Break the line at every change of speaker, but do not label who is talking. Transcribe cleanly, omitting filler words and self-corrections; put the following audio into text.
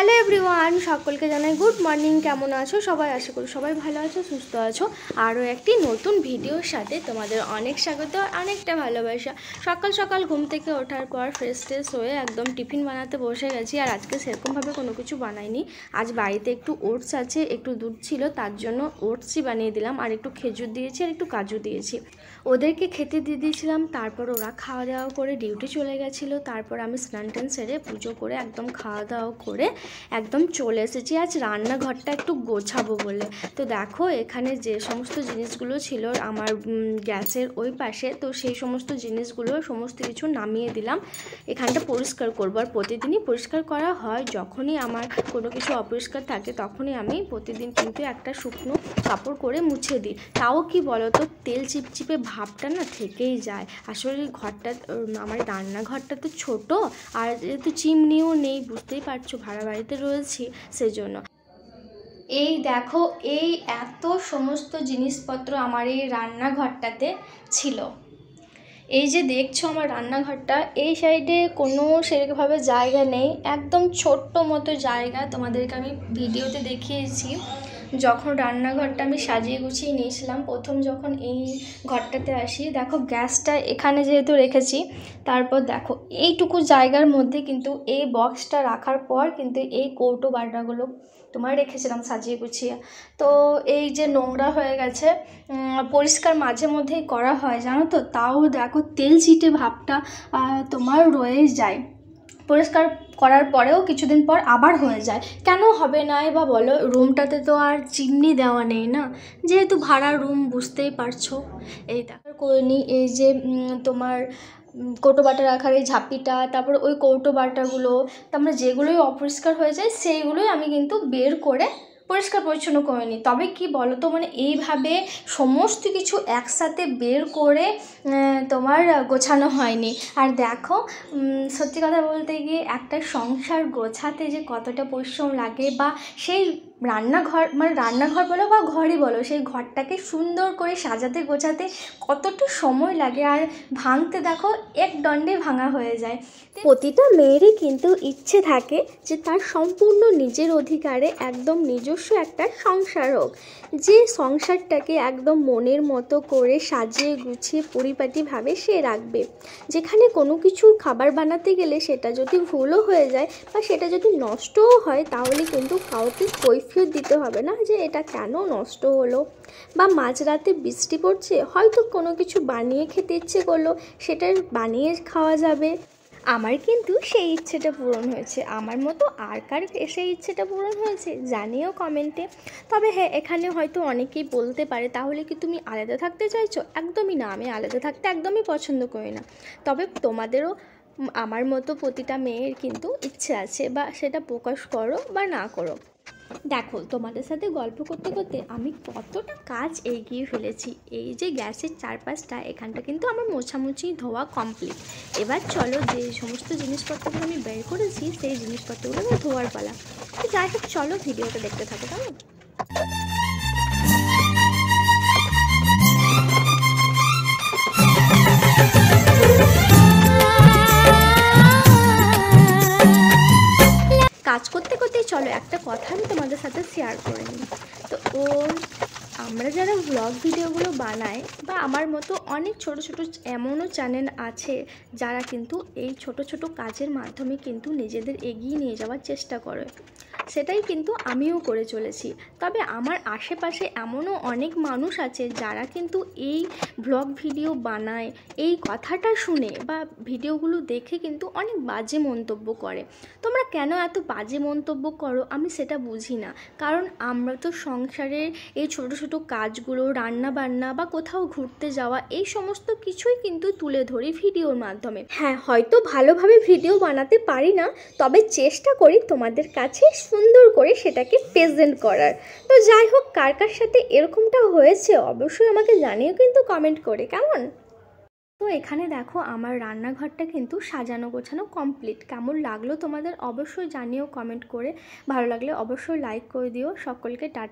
Hello everyone, সকলকে জানাই good morning. কেমন আছো সবাই? আশা করি সবাই ভালো আছো, সুস্থ আছো। আরও একটি নতুন ভিডিওর সাথে তোমাদের অনেক স্বাগত, অনেকটা ভালোবাসা। সকাল সকাল ঘুম থেকে ওঠার পর ফ্রেশ ট্রেশ হয়ে একদম টিফিন বানাতে বসে গেছি। আর আজকে সেরকমভাবে কোনো কিছু বানাইনি। আজ বাড়িতে একটু ওটস আছে, একটু দুধ ছিল, তার জন্য ওটসই বানিয়ে দিলাম। আর একটু খেজুর দিয়েছি আর একটু কাজু দিয়েছি। ওদেরকে খেতে দিয়ে দিয়েছিলাম। তারপর ওরা খাওয়া দাওয়া করে ডিউটি চলে গেছিলো। তারপর আমি স্নান টান সেরে পুজো করে একদম খাওয়া দাওয়া করে একদম চলে এসেছি আজ রান্নাঘরটা একটু গোছাবো বলে। তো দেখো এখানে যে সমস্ত জিনিসগুলো ছিল আমার গ্যাসের ওই পাশে, তো সেই সমস্ত জিনিসগুলো সমস্ত কিছু নামিয়ে দিলাম। এখানটা পরিষ্কার করবো। আর প্রতিদিনই পরিষ্কার করা হয়। যখনই আমার কোনো কিছু অপরিষ্কার থাকে তখনই আমি প্রতিদিন কিন্তু একটা শুকনো কাপড় করে মুছে দিই। তাও কি বলো তো, তেল চিপচিপে ভাবটা না থেকেই যায়। আসলে ঘরটা, আমার রান্নাঘরটা তো ছোটো, আর যেহেতু চিমনিও নেই, বুঝতেই পারছো ভাড়া বাড়িতে রয়েছি সেজন্য। এই দেখো, এই এত সমস্ত জিনিসপত্র আমার এই রান্নাঘরটাতে ছিল। এই যে দেখছো আমার রান্নাঘরটা, এই সাইডে কোনো সেরকমভাবে জায়গা নেই, একদম ছোট্ট মতো জায়গা। তোমাদেরকে আমি ভিডিওতে দেখিয়েছি যখন রান্নাঘরটা আমি সাজিয়ে গুছিয়ে নিয়েছিলাম প্রথম যখন এই ঘরটাতে আসি। দেখো গ্যাসটা এখানে যেহেতু রেখেছি, তারপর দেখো এইটুকু জায়গার মধ্যে কিন্তু এই বক্সটা রাখার পর কিন্তু এই কৌটো বাটাগুলো তোমার রেখেছিলাম সাজিয়ে গুছিয়ে। তো এই যে নোংরা হয়ে গেছে, পরিষ্কার মাঝে মধ্যেই করা হয় জানো তো, তাও দেখো তেল চিটে ভাবটা তোমার রয়ে যায়। পরিষ্কার করার পরেও কিছুদিন পর আবার হয়ে যায়। কেন হবে না বা বলো? রুমটাতে তো আর চিমনি দেওয়া নেই না, যেহেতু ভাড়া রুম, বুঝতেই পারছো। এই দেখো করে নিই, এই যে তোমার কৌটো বাটা রাখার এই ঝাঁপিটা, তারপর ওই কৌটো বাটাগুলো, তারপরে যেগুলোই অপরিষ্কার হয়ে যায় সেইগুলোই আমি কিন্তু বের করে পরিষ্কার পরিচ্ছন্ন করে নিই। তবে কি বলো তো, মানে এইভাবে সমস্ত কিছু একসাথে বের করে তোমার গোছানো হয়নি। আর দেখো সত্যি কথা বলতে গিয়ে একটা সংসার গোছাতে যে কতটা পরিশ্রম লাগে, বা সেই রান্নাঘর, মানে রান্নাঘর বলো বা ঘরই বলো, সেই ঘরটাকে সুন্দর করে সাজাতে গোছাতে কতটা সময় লাগে। আর ভাঙতে দেখো এক দণ্ডে ভাঙা হয়ে যায়। প্রতিটা মেয়েরই কিন্তু ইচ্ছে থাকে যে তার সম্পূর্ণ নিজের অধিকারে একদম নিজস্ব একটা সংসার হোক, যে সংসারটাকে একদম মনের মতো করে সাজিয়ে গুছিয়ে পরিপাটিভাবে সে রাখবে। যেখানে কোনো কিছু খাবার বানাতে গেলে সেটা যদি ভুলও হয়ে যায় বা সেটা যদি নষ্টও হয়, তাহলে কিন্তু কাউকে কৈফিয়ত দিতে হবে না যে এটা কেন নষ্ট হলো। বা মাঝরাতে বৃষ্টি পড়ছে, হয়তো কোনো কিছু বানিয়ে খেতে ইচ্ছে করলো, সেটা বানিয়ে খাওয়া যাবে। আমার কিন্তু সেই ইচ্ছেটা পূরণ হয়েছে। আমার মতো আর কার সেই ইচ্ছেটা পূরণ হয়েছে জানিও কমেন্টে। তবে হ্যাঁ, এখানে হয়তো অনেকেই বলতে পারে তাহলে কি তুমি আলাদা থাকতে চাইছো? একদমই না, আমি আলাদা থাকতে একদমই পছন্দ করি না। তবে তোমাদেরও আমার মতো প্রতিটা মেয়ের কিন্তু ইচ্ছে আছে, বা সেটা প্রকাশ করো বা না করো। দেখো তোমাদের সাথে গল্প করতে করতে আমি কতটা কাজ এগিয়ে ফেলেছি। এই যে গ্যাসের চারপাশটা, এখানটা কিন্তু আমার মোছামুছি ধোয়া কমপ্লিট। এবার চলো যে সমস্ত জিনিসপত্রগুলো আমি বের করেছি সেই জিনিসপত্রগুলো আমি ধোয়ার পালা। তো যাই হোক, চলো ভিডিওটা দেখতে থাকো কেমন। কাজ করতে করতেই চলো একটা কথা আমি তোমাদের সাথে শেয়ার করে নিই। তো আমরা যারা ব্লগ ভিডিওগুলো বানাই, বা আমার মতো অনেক ছোট ছোট এমনও চ্যানেল আছে যারা কিন্তু এই ছোট ছোট কাজের মাধ্যমে কিন্তু নিজেদের এগিয়ে নিয়ে যাওয়ার চেষ্টা করে, সেটাই কিন্তু আমিও করে চলেছি। তবে আমার আশেপাশে এমনও অনেক মানুষ আছে যারা কিন্তু এই ব্লগ ভিডিও বানায়, এই কথাটা শুনে বা ভিডিওগুলো দেখে কিন্তু অনেক বাজে মন্তব্য করে। তোমরা কেন এত বাজে মন্তব্য করো আমি সেটা বুঝি না। কারণ আমরা তো সংসারের এই ছোট ছোট কাজগুলো, রান্না বান্না বা কোথাও ঘুরতে যাওয়া, এই সমস্ত কিছুই কিন্তু তুলে ধরি ভিডিওর মাধ্যমে। হ্যাঁ, হয়তো ভালোভাবে ভিডিও বানাতে পারি না, তবে চেষ্টা করি তোমাদের কাছে সুন্দর করে সেটাকে প্রেজেন্ট করার। তো যাই হোক, কার কার সাথে এরকমটা হয়েছে অবশ্যই আমাকে জানিও কিন্তু কমেন্ট করে, কেমন? তো এখানে দেখো আমার রান্নাঘরটা কিন্তু সাজানো গোছানো কমপ্লিট। কেমন লাগলো তোমাদের অবশ্যই জানিও কমেন্ট করে। ভালো লাগলে অবশ্যই লাইক করে দিও। সকলকে টাটা।